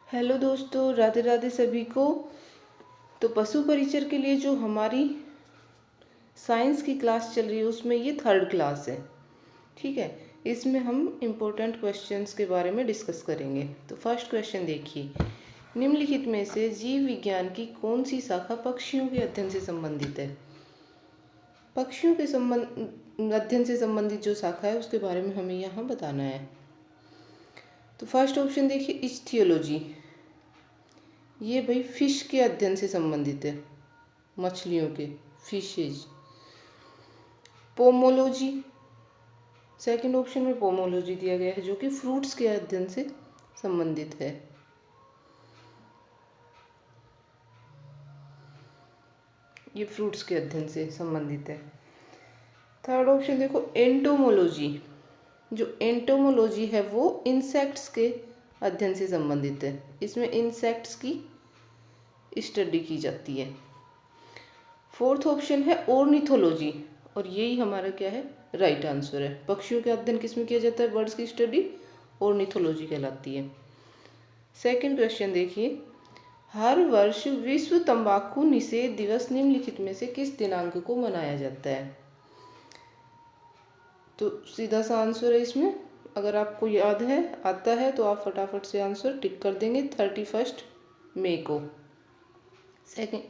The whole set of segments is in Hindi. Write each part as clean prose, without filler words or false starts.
हेलो दोस्तों, राधे राधे सभी को। तो पशु परिचर के लिए जो हमारी साइंस की क्लास चल रही है उसमें ये 3rd क्लास है। ठीक है, इसमें हम इम्पोर्टेंट क्वेश्चंस के बारे में डिस्कस करेंगे। तो फर्स्ट क्वेश्चन देखिए, निम्नलिखित में से जीव विज्ञान की कौन सी शाखा पक्षियों के अध्ययन से संबंधित है। पक्षियों के अध्ययन से संबंधित जो शाखा है उसके बारे में हमें यहाँ बताना है। तो फर्स्ट ऑप्शन देखिए, इच्थियोलॉजी। ये भाई फिश के अध्ययन से संबंधित है, मछलियों के, फिशेज। पोमोलॉजी, सेकंड ऑप्शन में पोमोलॉजी दिया गया है जो कि फ्रूट्स के अध्ययन से संबंधित है। ये फ्रूट्स के अध्ययन से संबंधित है। थर्ड ऑप्शन देखो, एंटोमोलॉजी। जो एंटोमोलॉजी है वो इंसेक्ट्स के अध्ययन से संबंधित है। इसमें इंसेक्ट्स की स्टडी की जाती है। फोर्थ ऑप्शन है ऑर्निथोलॉजी, और यही हमारा क्या है, राइट आंसर है। पक्षियों के अध्ययन किसमें किया जाता है, बर्ड्स की स्टडी ऑर्निथोलॉजी कहलाती है। सेकंड क्वेश्चन देखिए, हर वर्ष विश्व तंबाकू निषेध दिवस निम्नलिखित में से किस दिनांक को मनाया जाता है। तो सीधा सा आंसर है इसमें, अगर आपको याद है, आता है तो आप फटाफट से आंसर टिक कर देंगे, 31 मई को।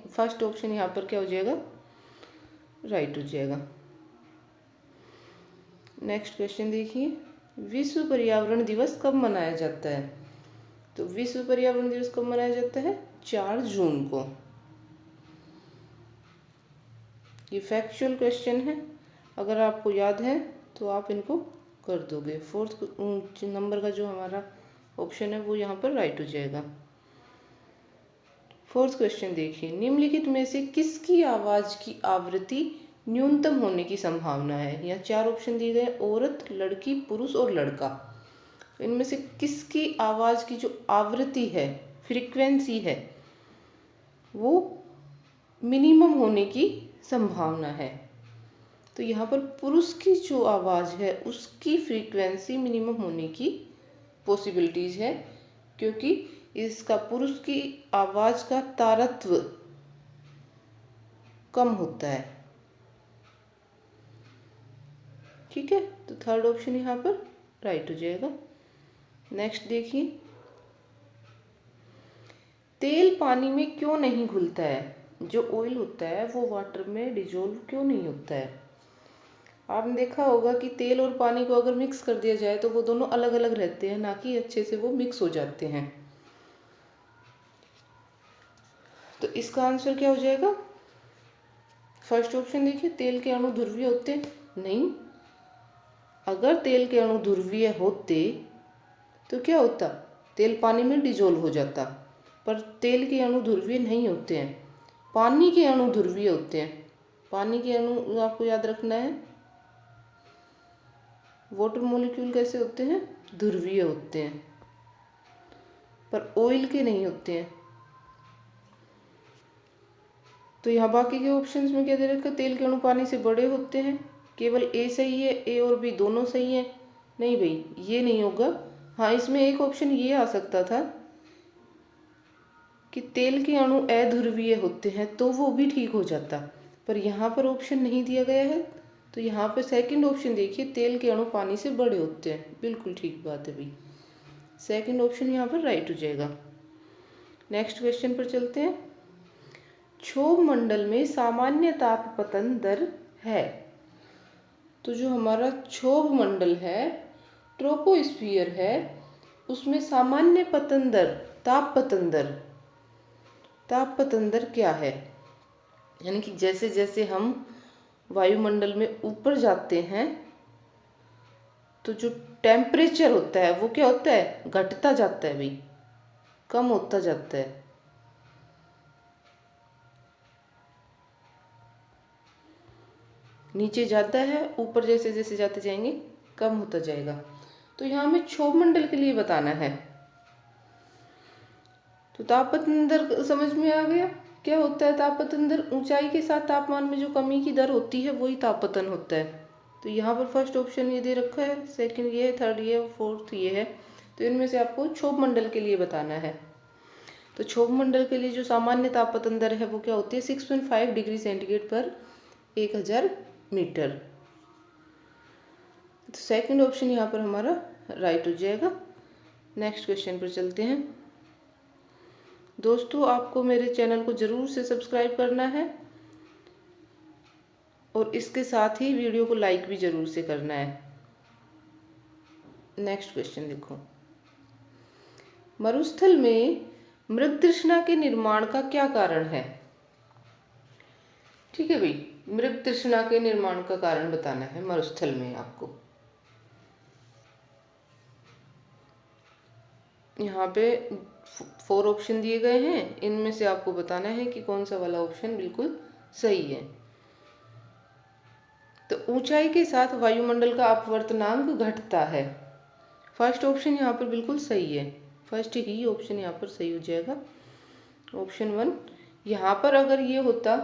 फर्स्ट ऑप्शन यहाँ पर क्या हो जाएगा, राइट हो जाएगा। नेक्स्ट क्वेश्चन देखिए, विश्व पर्यावरण दिवस कब मनाया जाता है। तो विश्व पर्यावरण दिवस कब मनाया जाता है, 4 जून को। ये फैक्चुअल क्वेश्चन है, अगर आपको याद है तो आप इनको कर दोगे। फोर्थ नंबर का जो हमारा ऑप्शन है वो यहाँ पर राइट हो जाएगा। फोर्थ क्वेश्चन देखिए, निम्नलिखित में से किसकी आवाज की आवृत्ति न्यूनतम होने की संभावना है। यहाँ 4 ऑप्शन दिए गए, औरत, लड़की, पुरुष और लड़का। इनमें से किसकी आवाज की जो आवृत्ति है, फ्रीक्वेंसी है, वो मिनिमम होने की संभावना है। तो यहाँ पर पुरुष की जो आवाज है उसकी फ्रीक्वेंसी मिनिमम होने की पॉसिबिलिटीज है, क्योंकि इसका पुरुष की आवाज का तारत्व कम होता है। ठीक है, तो थर्ड ऑप्शन यहाँ पर राइट हो जाएगा। नेक्स्ट देखिए, तेल पानी में क्यों नहीं घुलता है। जो ऑयल होता है वो वाटर में डिजोल्व क्यों नहीं होता है। आपने देखा होगा कि तेल और पानी को अगर मिक्स कर दिया जाए तो वो दोनों अलग अलग रहते हैं, ना कि अच्छे से वो मिक्स हो जाते हैं। तो इसका आंसर क्या हो जाएगा, फर्स्ट ऑप्शन देखिए, तेल के अणु ध्रुवीय होते नहीं। अगर तेल के अणु ध्रुवीय होते तो क्या होता, तेल पानी में डिजोल्व हो जाता, पर तेल के अणु ध्रुवीय नहीं होते हैं, पानी के अणु ध्रुवीय होते हैं। पानी के अणु आपको याद रखना है, वाटर मॉलिक्यूल कैसे होते हैं, ध्रुवीय होते हैं, पर ऑयल के नहीं होते हैं। तो यहाँ बाकी के ऑप्शंस में क्या दे रखा है, तेल के अणु पानी से बड़े होते हैं। केवल ए सही है, ए और बी दोनों सही है। नहीं भाई, ये नहीं होगा। हाँ, इसमें एक ऑप्शन ये आ सकता था कि तेल के अणु अध्रुवीय होते हैं, तो वो भी ठीक हो जाता, पर यहाँ पर ऑप्शन नहीं दिया गया है। तो यहाँ पर सेकंड ऑप्शन देखिए, तेल के अणु पानी से बड़े होते हैं, बिल्कुल ठीक बात है भाई। सेकंड ऑप्शन यहाँ पर राइट हो जाएगा। नेक्स्ट क्वेश्चन पर चलते हैं। क्षोभ मंडल में सामान्य तापपतन दर है। तो जो हमारा क्षोभ मंडल है, ट्रोपोस्फियर है, उसमें सामान्य पतन दर, तापपतन दर क्या है। यानी कि जैसे जैसे हम वायुमंडल में ऊपर जाते हैं तो जो टेम्परेचर होता है वो क्या होता है, घटता जाता है भाई, कम होता जाता है। नीचे जाता है, ऊपर जैसे जैसे जाते जाएंगे कम होता जाएगा। तो यहाँ हमें क्षोभ मंडल के लिए बताना है। तो तापपतन दर समझ में आ गया, क्या होता है तापपतन दर, ऊंचाई के साथ तापमान में जो कमी की दर होती है वही तापपतन होता है। तो यहाँ पर फर्स्ट ऑप्शन ये दे रखा है, सेकंड ये है, थर्ड ये है, फोर्थ ये है। तो इनमें से आपको क्षोभ मंडल के लिए बताना है। तो क्षोभ मंडल के लिए जो सामान्य तापमान दर है वो क्या होती है 6.5 डिग्री सेंटीग्रेड पर 1000 मीटर। तो सेकंड ऑप्शन यहाँ पर हमारा राइट हो जाएगा। नेक्स्ट क्वेश्चन पर चलते हैं। दोस्तों आपको मेरे चैनल को जरूर से सब्सक्राइब करना है और इसके साथ ही वीडियो को लाइक भी जरूर से करना है। नेक्स्ट क्वेश्चन देखो, मरुस्थल में मृग तृष्णा के निर्माण का क्या कारण है? ठीक है भाई, मृग तृष्णा के निर्माण का कारण बताना है मरुस्थल में आपको। यहाँ पे 4 ऑप्शन दिए गए हैं, इनमें से आपको बताना है कि कौन सा वाला ऑप्शन बिल्कुल सही है। तो ऊंचाई के साथ वायुमंडल का अपवर्तनांक घटता है। फर्स्ट ऑप्शन यहाँ पर बिल्कुल सही है, फर्स्ट ही ऑप्शन यहाँ पर सही हो जाएगा, ऑप्शन 1। यहाँ पर अगर ये होता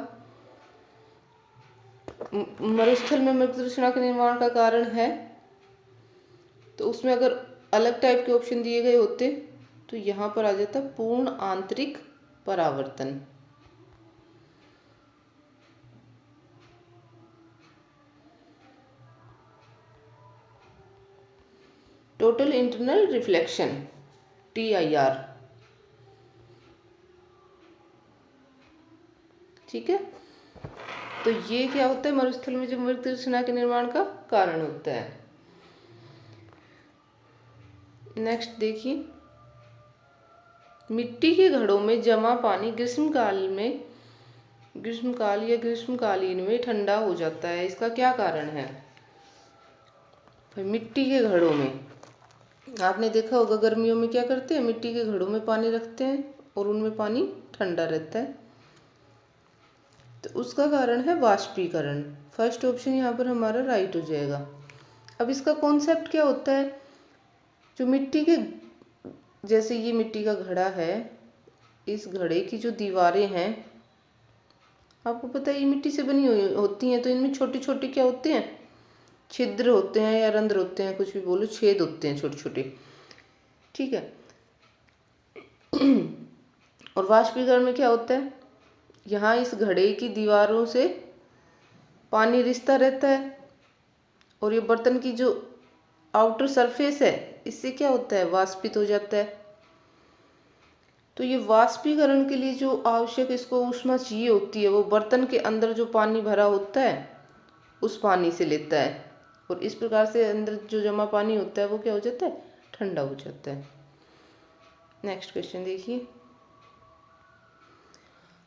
मरुस्थल में मृग तृष्णा के निर्माण का कारण है, तो उसमें अगर अलग टाइप के ऑप्शन दिए गए होते तो यहाँ पर आ जाता पूर्ण आंतरिक परावर्तन। Total internal reflection TIR। ठीक है, तो ये क्या होता है मरुस्थल में जो मृग तृष्णा के निर्माण का कारण होता है। नेक्स्ट देखिए, मिट्टी के घड़ों में जमा पानी ग्रीष्मकाल या ग्रीष्मकालीन में ठंडा हो जाता है, इसका क्या कारण है? मिट्टी के घड़ों में आपने देखा होगा गर्मियों में क्या करते हैं, मिट्टी के घड़ों में पानी रखते हैं और उनमें पानी ठंडा रहता है, तो उसका कारण है वाष्पीकरण। फर्स्ट ऑप्शन यहाँ पर हमारा राइट हो जाएगा। अब इसका कॉन्सेप्ट क्या होता है, जो मिट्टी के, जैसे ये मिट्टी का घड़ा है, इस घड़े की जो दीवारें हैं आपको पता है ये मिट्टी से बनी हुई होती हैं, तो इनमें छोटे छोटे क्या होते हैं, छिद्र होते हैं या रंध्र होते हैं, कुछ भी बोलो, छेद होते हैं छोटे छोटे। ठीक है, और वाष्पीकरण में क्या होता है, यहाँ इस घड़े की दीवारों से पानी रिसता रहता है और ये बर्तन की जो आउटर सरफेस है इससे क्या होता है, वाष्पित हो जाता है। तो ये वाष्पीकरण के लिए जो आवश्यक इसको ऊष्मा चाहिए होती है वो बर्तन के अंदर जो पानी भरा होता है उस पानी से लेता है, और इस प्रकार से अंदर जो जमा पानी होता है वो क्या हो जाता है, ठंडा हो जाता है। नेक्स्ट क्वेश्चन देखिए,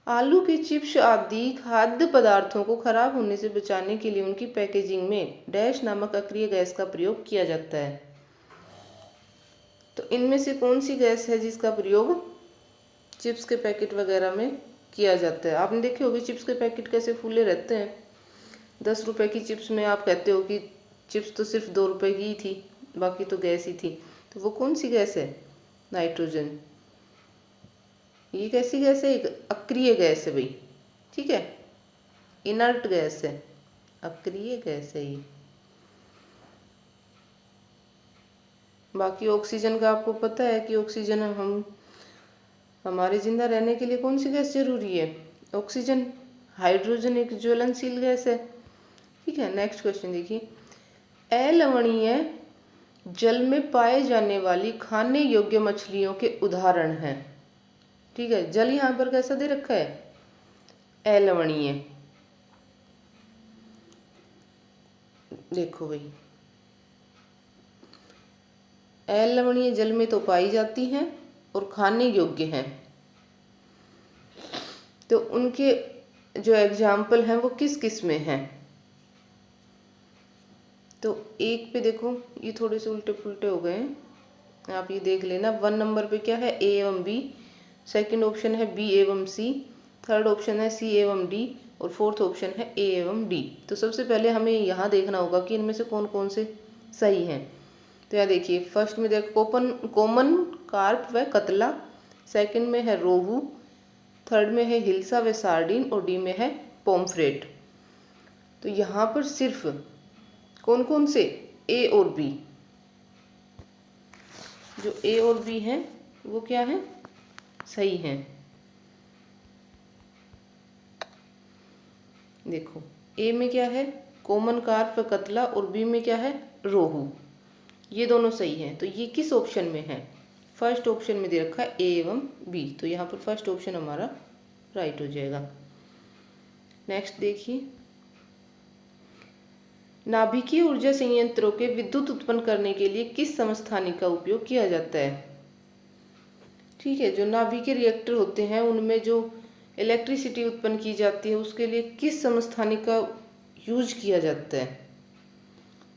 आलू के चिप्स आदि खाद्य पदार्थों को खराब होने से बचाने के लिए उनकी पैकेजिंग में डैश नामक अक्रिय गैस का प्रयोग किया जाता है। तो इनमें से कौन सी गैस है जिसका प्रयोग चिप्स के पैकेट वगैरह में किया जाता है? आपने देखे होंगे चिप्स के पैकेट कैसे फूले रहते हैं। 10 रुपए की चिप्स में आप कहते हो कि चिप्स तो सिर्फ 2 रुपए की ही थी, बाकी तो गैस ही थी। तो वो कौन सी गैस है? नाइट्रोजन। ये कैसी गैस है? एक अक्रिय गैस है भाई, ठीक है, इनर्ट गैस है, अक्रिय गैस है ये। बाकी ऑक्सीजन का आपको पता है कि ऑक्सीजन हमारे जिंदा रहने के लिए कौन सी गैस जरूरी है? ऑक्सीजन। हाइड्रोजन एक ज्वलनशील गैस है। ठीक है, नेक्स्ट क्वेश्चन देखिए, अलवणीय जल में पाए जाने वाली खाने योग्य मछलियों के उदाहरण हैं। ठीक है, जल यहाँ पर कैसा दे रखा है? अलवणीय। देखो भाई, अलवणीय जल में तो पाई जाती हैं और खाने योग्य हैं, तो उनके जो एग्जाम्पल हैं वो किस किस में हैं? तो एक पे देखो, ये थोड़े से उल्टे पुल्टे हो गए हैं, आप ये देख लेना। 1 नंबर पे क्या है? ए एवं बी। सेकंड ऑप्शन है बी एवं सी। थर्ड ऑप्शन है सी एवं डी। और फोर्थ ऑप्शन है ए एवं डी। तो सबसे पहले हमें यहाँ देखना होगा कि इनमें से कौन कौन से सही हैं। तो यहाँ देखिए, फर्स्ट में देखो कॉमन कार्प व कतला, सेकंड में है रोहू, थर्ड में है हिल्सा व सार्डिन, और डी में है पोम्फ्रेट। तो यहाँ पर सिर्फ कौन कौन से? ए और बी। जो ए और बी हैं वो क्या है? सही हैं। देखो ए में क्या है, कॉमन कार्प कतला, और बी में क्या है, रोहू। ये दोनों सही हैं। तो ये किस ऑप्शन में है, फर्स्ट ऑप्शन में दे रखा है ए एवं बी, तो यहाँ पर फर्स्ट ऑप्शन हमारा राइट हो जाएगा। नेक्स्ट देखिए, नाभिकीय ऊर्जा संयंत्रों के विद्युत उत्पन्न करने के लिए किस समस्थानिक का उपयोग किया जाता है। ठीक है, जो नाभिकीय रिएक्टर होते हैं उनमें जो इलेक्ट्रिसिटी उत्पन्न की जाती है उसके लिए किस समस्थानिक का यूज किया जाता है,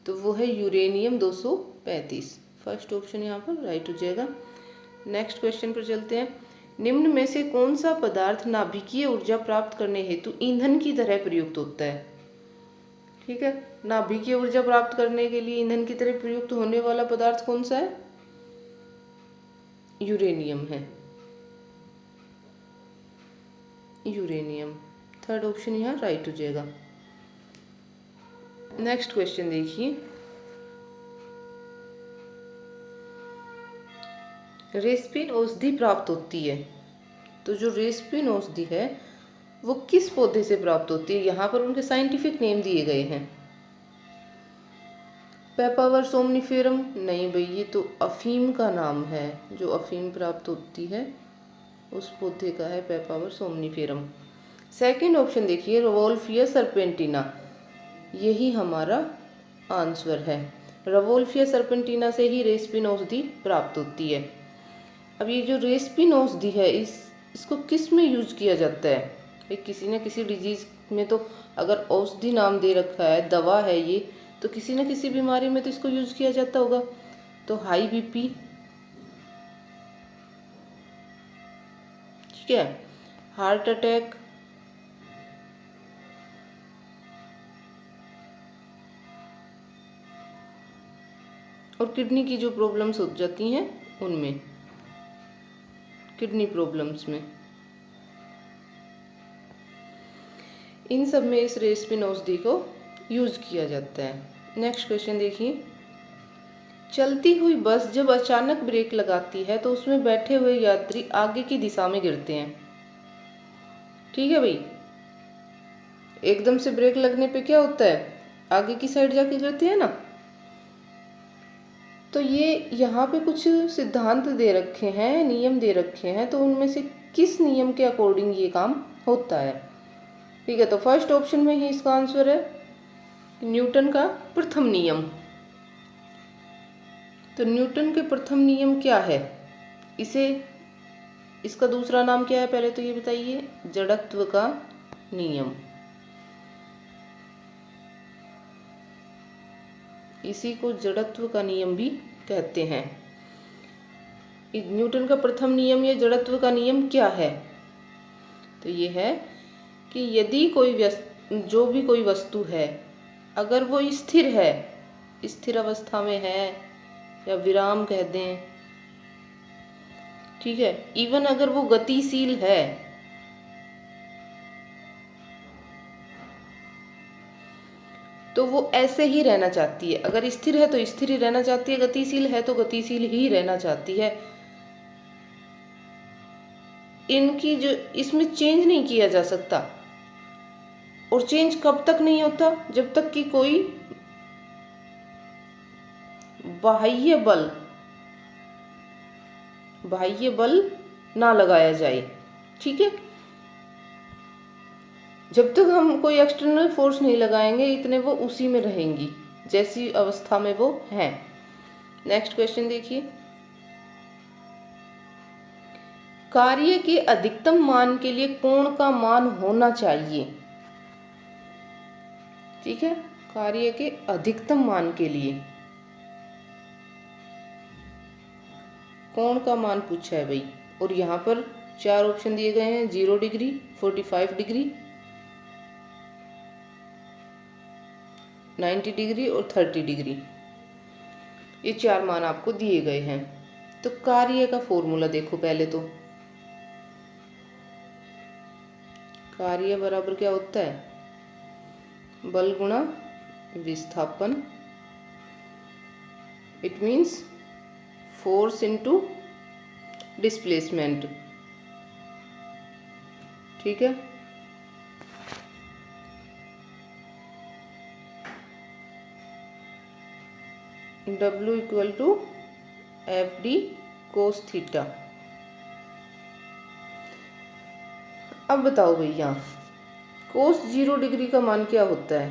तो वो है यूरेनियम 235। फर्स्ट ऑप्शन यहाँ पर राइट हो जाएगा। नेक्स्ट क्वेश्चन पर चलते हैं। निम्न में से कौन सा पदार्थ नाभिकीय ऊर्जा प्राप्त करने हेतु ईंधन की तरह प्रयुक्त होता है। ठीक है, नाभिकीय ऊर्जा प्राप्त करने के लिए ईंधन की तरह प्रयुक्त होने वाला पदार्थ कौन सा है, यूरेनियम है, यूरेनियम। थर्ड ऑप्शन यहाँ राइट हो जाएगा। नेक्स्ट क्वेश्चन देखिए, रेस्पिन औषधि प्राप्त होती है, तो जो रेस्पिन औषधि है वो किस पौधे से प्राप्त होती है, यहाँ पर उनके साइंटिफिक नेम दिए गए हैं। पेपावर सोमनिफेरम, नहीं भाई ये तो अफीम का नाम है, जो अफीम प्राप्त होती है उस पौधे का है पेपावर सोमनिफेरम। सेकंड ऑप्शन देखिए, रवोल्फिया सर्पेंटिना, यही हमारा आंसर है। रवोल्फिया सर्पेंटिना से ही रेस्पिन औषधि प्राप्त होती है। अब ये जो रेस्पिन औषधि है इसको किस में यूज किया जाता है, भाई किसी न किसी डिजीज में, तो अगर औषधि नाम दे रखा है, दवा है ये, तो किसी न किसी बीमारी में तो इसको यूज किया जाता होगा। तो हाई बीपी, ठीक है, हार्ट अटैक, और किडनी की जो प्रॉब्लम्स हो जाती हैं उनमें, किडनी प्रॉब्लम्स में, इन सब में इस रेस्पिन औषधि को यूज किया जाता है। नेक्स्ट क्वेश्चन देखिए, चलती हुई बस जब अचानक ब्रेक लगाती है तो उसमें बैठे हुए यात्री आगे की दिशा में गिरते हैं। ठीक है भाई, एकदम से ब्रेक लगने पे क्या होता है, आगे की साइड जाके गिरते हैं ना। तो ये यहाँ पे कुछ सिद्धांत दे रखे हैं, नियम दे रखे हैं, तो उनमें से किस नियम के अकॉर्डिंग ये काम होता है। ठीक है, तो फर्स्ट ऑप्शन में ही इसका आंसर है न्यूटन का प्रथम नियम। तो न्यूटन के प्रथम नियम क्या है, इसका दूसरा नाम क्या है पहले तो ये बताइए, जड़त्व का नियम। इसी को जड़त्व का नियम भी कहते हैं। न्यूटन का प्रथम नियम या जड़त्व का नियम क्या है, तो ये है कि यदि जो भी कोई वस्तु है अगर वो स्थिर है, स्थिर अवस्था में है या विराम कह दें, ठीक है, इवन अगर वो गतिशील है, तो वो ऐसे ही रहना चाहती है। अगर स्थिर है तो स्थिर ही रहना चाहती है, गतिशील है तो गतिशील ही रहना चाहती है। इनकी जो इसमें चेंज नहीं किया जा सकता। और चेंज कब तक नहीं होता, जब तक कि कोई बाह्य बल ना लगाया जाए। ठीक है, जब तक हम कोई एक्सटर्नल फोर्स नहीं लगाएंगे इतने वो उसी में रहेंगी जैसी अवस्था में वो हैं। नेक्स्ट क्वेश्चन देखिए, कार्य के अधिकतम मान के लिए कोण का मान होना चाहिए। ठीक है, कार्य के अधिकतम मान के लिए कोण का मान पूछा है भाई, और यहाँ पर 4 ऑप्शन दिए गए हैं, 0 डिग्री, 45 डिग्री, 90 डिग्री और 30 डिग्री। ये 4 मान आपको दिए गए हैं। तो कार्य का फॉर्मूला देखो पहले तो, कार्य बराबर क्या होता है, बल गुणा विस्थापन, it means force into displacement. ठीक है। W equal to FD cos theta. अब बताओ भैया, कोस 0 डिग्री का मान क्या होता है?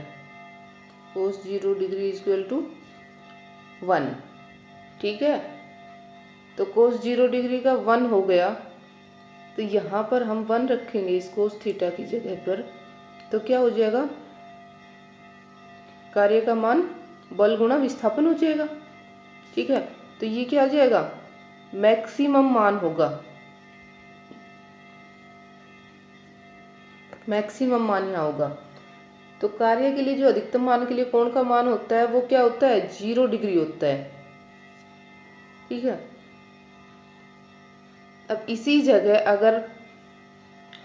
कोस 0 डिग्री इक्वल टू 1, ठीक है। तो कोस 0 डिग्री का 1 हो गया, तो यहाँ पर हम 1 रखेंगे इस कोस थीटा की जगह पर, तो क्या हो जाएगा? कार्य का मान बल गुणा विस्थापन हो जाएगा, ठीक है। तो ये क्या आ जाएगा? मैक्सिमम मान होगा, मैक्सिमम मान यहाँ होगा। तो कार्य के लिए जो अधिकतम मान के लिए कोण का मान होता है वो क्या होता है? 0 डिग्री होता है, ठीक है। अब इसी जगह अगर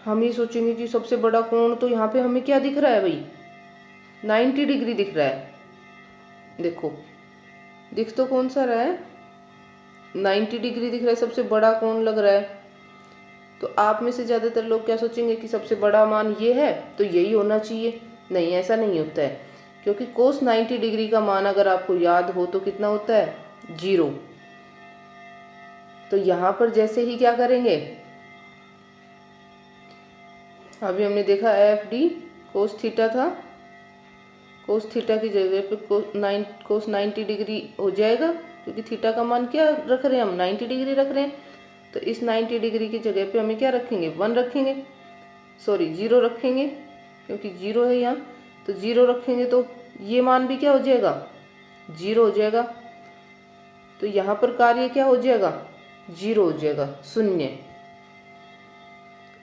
हम ये सोचेंगे कि सबसे बड़ा कोण, तो यहाँ पे हमें क्या दिख रहा है भाई? 90 डिग्री दिख रहा है। देखो, दिख तो कौन सा रहा है? 90 डिग्री दिख रहा है, सबसे बड़ा कोण लग रहा है। तो आप में से ज़्यादातर लोग क्या सोचेंगे कि सबसे बड़ा मान ये है तो यही होना चाहिए। नहीं, ऐसा नहीं होता है, क्योंकि कोस 90 डिग्री का मान अगर आपको याद हो तो कितना होता है? 0। तो यहाँ पर जैसे ही क्या करेंगे, अभी हमने देखा FD कोस थीटा था, कोस थीटा की जगह पे कोस 90 डिग्री हो जाएगा, क्योंकि थीटा का मान क्या रख रहे हैं हम? 90 डिग्री रख रहे हैं। तो इस 90 डिग्री की जगह पे हमें क्या रखेंगे? 1 रखेंगे, सॉरी 0 रखेंगे, क्योंकि 0 है यहाँ। तो 0 रखेंगे तो ये मान भी क्या हो जाएगा? 0 हो जाएगा। तो यहाँ पर कार्य क्या हो जाएगा? 0 हो जाएगा, शून्य।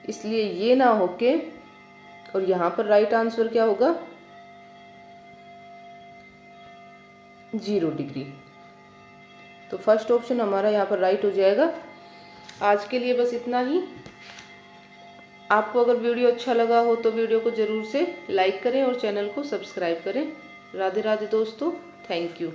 इसलिए ये ना होके, और यहाँ पर राइट आंसर क्या होगा? 0 डिग्री। तो फर्स्ट ऑप्शन हमारा यहाँ पर राइट हो जाएगा। आज के लिए बस इतना ही। आपको अगर वीडियो अच्छा लगा हो तो वीडियो को ज़रूर से लाइक करें और चैनल को सब्सक्राइब करें। राधे राधे दोस्तों, थैंक यू।